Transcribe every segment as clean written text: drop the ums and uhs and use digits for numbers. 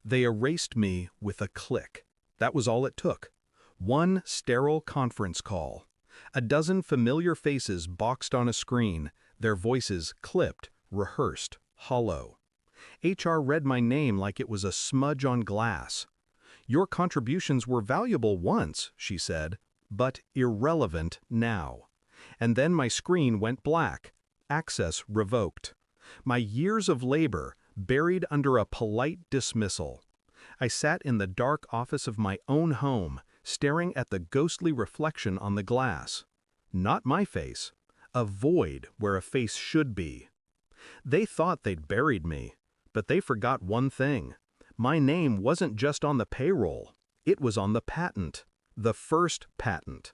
They erased me with a click. That was all it took. One sterile conference call. A dozen familiar faces boxed on a screen, their voices clipped, rehearsed, hollow. HR read my name like it was a smudge on glass. "Your contributions were valuable once," she said, "but irrelevant now." And then my screen went black. Access revoked. My years of labor buried under a polite dismissal. I sat in the dark office of my own home, staring at the ghostly reflection on the glass. Not my face. A void where a face should be. They thought they'd buried me, but they forgot one thing. My name wasn't just on the payroll. It was on the patent. The first patent.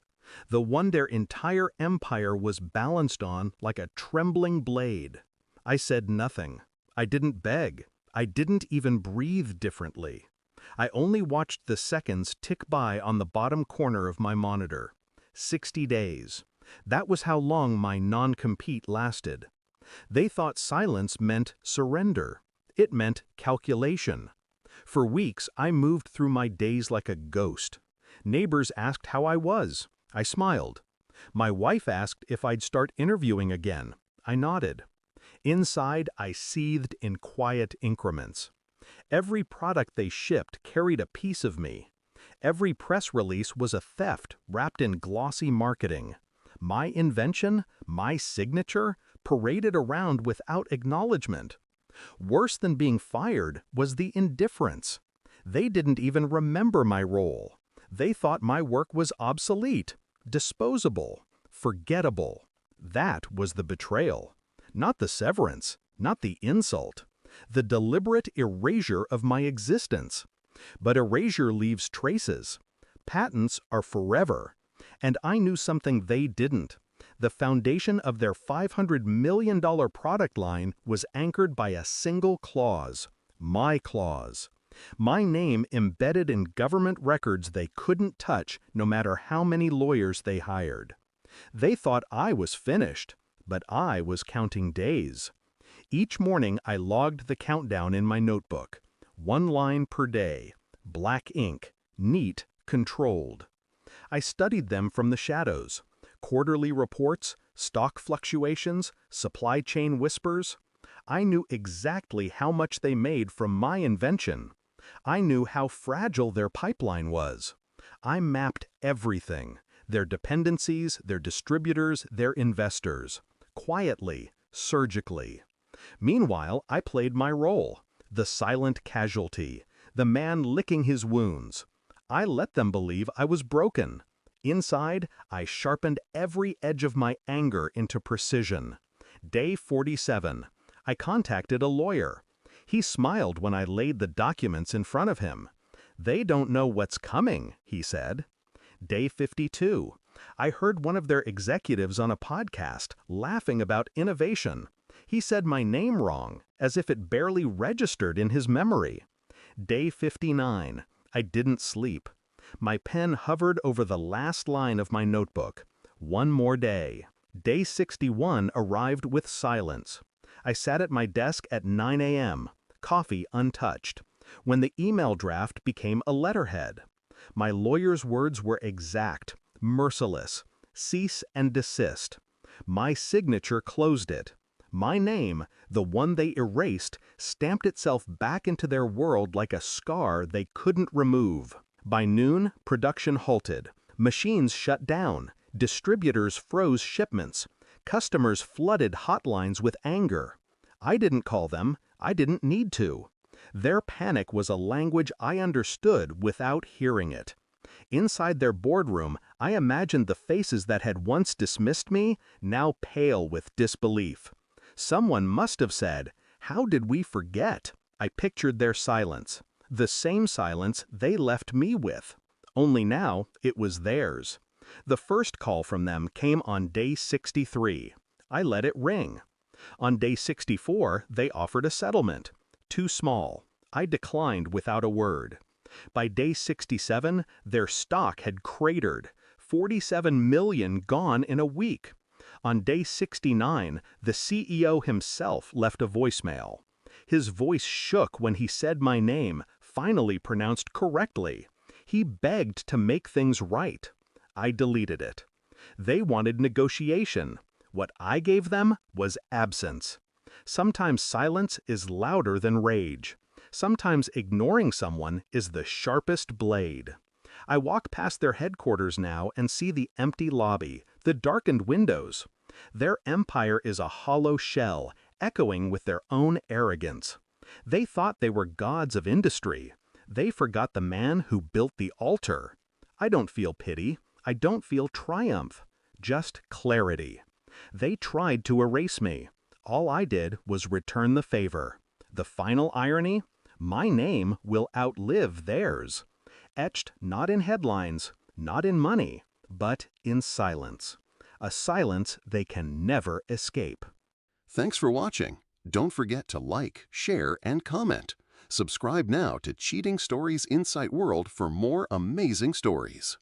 The one their entire empire was balanced on like a trembling blade. I said nothing. I didn't beg. I didn't even breathe differently. I only watched the seconds tick by on the bottom corner of my monitor. 60 days. That was how long my non-compete lasted. They thought silence meant surrender. It meant calculation. For weeks, I moved through my days like a ghost. Neighbors asked how I was. I smiled. My wife asked if I'd start interviewing again. I nodded. Inside, I seethed in quiet increments. Every product they shipped carried a piece of me. Every press release was a theft wrapped in glossy marketing. My invention, my signature, paraded around without acknowledgement. Worse than being fired was the indifference. They didn't even remember my role. They thought my work was obsolete, disposable, forgettable. That was the betrayal. Not the severance, not the insult. The deliberate erasure of my existence. But erasure leaves traces. Patents are forever. And I knew something they didn't. The foundation of their $500 million product line was anchored by a single clause. My clause. My name embedded in government records they couldn't touch no matter how many lawyers they hired. They thought I was finished, but I was counting days. Each morning I logged the countdown in my notebook. 1 line per day. Black ink. Neat, controlled. I studied them from the shadows. Quarterly reports, stock fluctuations, supply chain whispers. I knew exactly how much they made from my invention. I knew how fragile their pipeline was. I mapped everything. Their dependencies, their distributors, their investors. Quietly, surgically. Meanwhile, I played my role. The silent casualty. The man licking his wounds. I let them believe I was broken. Inside, I sharpened every edge of my anger into precision. Day 47. I contacted a lawyer. He smiled when I laid the documents in front of him. "They don't know what's coming," he said. Day 52. I heard one of their executives on a podcast laughing about innovation. He said my name wrong, as if it barely registered in his memory. Day 59. I didn't sleep. My pen hovered over the last line of my notebook. One more day. Day 61 arrived with silence. I sat at my desk at 9 a.m., coffee untouched, when the email draft became a letterhead. My lawyer's words were exact, merciless. Cease and desist. My signature closed it. My name, the one they erased, stamped itself back into their world like a scar they couldn't remove. By noon, production halted. Machines shut down. Distributors froze shipments. Customers flooded hotlines with anger. I didn't call them. I didn't need to. Their panic was a language I understood without hearing it. Inside their boardroom, I imagined the faces that had once dismissed me, now pale with disbelief. Someone must have said, "How did we forget?" I pictured their silence. The same silence they left me with. Only now, it was theirs. The first call from them came on day 63. I let it ring. On day 64, they offered a settlement. Too small. I declined without a word. By day 67, their stock had cratered. 47 million gone in a week. On day 69, the CEO himself left a voicemail. His voice shook when he said my name, finally pronounced correctly. He begged to make things right. I deleted it. They wanted negotiation. What I gave them was absence. Sometimes silence is louder than rage. Sometimes ignoring someone is the sharpest blade. I walk past their headquarters now and see the empty lobby, the darkened windows. Their empire is a hollow shell, echoing with their own arrogance. They thought they were gods of industry. They forgot the man who built the altar. I don't feel pity. I don't feel triumph. Just clarity. They tried to erase me. All I did was return the favor. The final irony? My name will outlive theirs. Etched not in headlines, not in money, but in silence. A silence they can never escape. Thanks for watching. Don't forget to like, share, and comment. Subscribe now to Cheating Stories Insight World for more amazing stories.